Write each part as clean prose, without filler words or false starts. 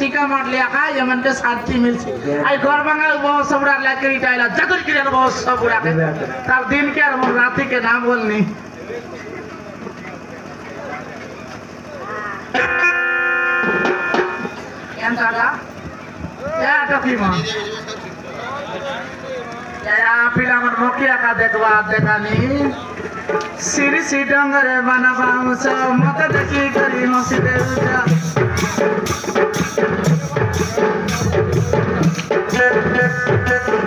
टीका मार लिया का यमन के शांति मिल सी आई घर बांगा बहुत सबुरा लेके रिटाइला जतुर के बहुत सबुरा के तब दिन के और रात के नाम बोलनी एम दादा या टकी मां या पिला मन मोकिया का देखवा देखानी सिरी सी डंगरे बना बाउस मत देखी करी मसी देउजा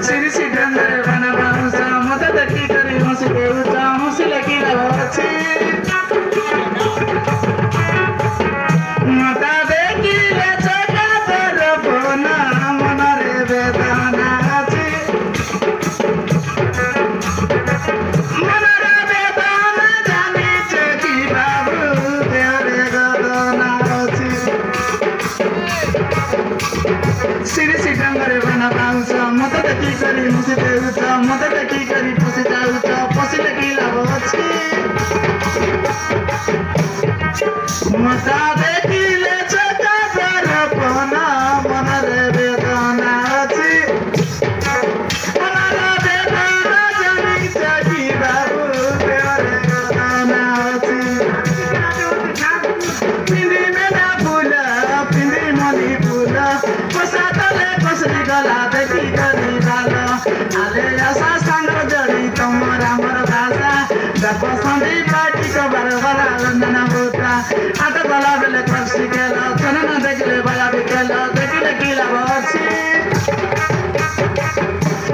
सिरी सी डंगरे बना बाउस मत देखी करी मसी देउजा मसी लगी लवची मत देखी ले चका तर बोना मन रे बेदाना छी सिरी सी डंगरे बना बाउस मत देखी करी मुसी देउचा मत देखी करी पसी जाउचा पसी लगी लावछि मत देखी ले चका तर पना मन रे बेदना अछि मन रे बेदना जानी जागी बाबू तेरे बेदना अछि पिंदी में ना फूला पिंदी मनी फूला गला देखी करी डालो अरे ऐसा संग जड़ी तुम्हारा मर भाषा देखो संदी पार्टी को बरबरा लंदना होता आट गला बेले करसी केला चनना देखले बया भी केला देखी देखी लावसी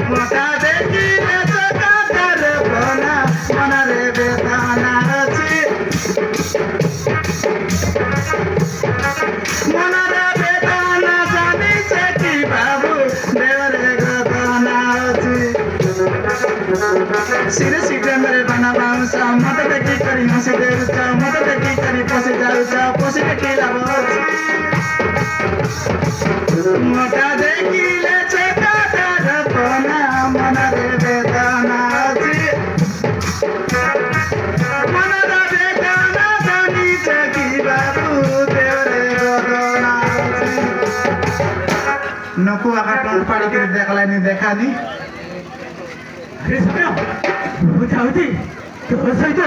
मोटा देखी ले चका कर बना मन रे बेदाना अछि मन रे बेदाना जानी से की बाबू सिरे सिरे मेरे बना बाउस मत देखी करी हंसी देउचा मत देखी करी पसी जाउचा पसी देखी लावछि मोटा देखी ले चका तर पना मन रे बेदाना अछि मन रे बेदाना जानी चकी बाबू देवरे गोदना नको आका टन पाड़ी के देखला नि देखानी अरे सुनो बुझाउती तो सही तो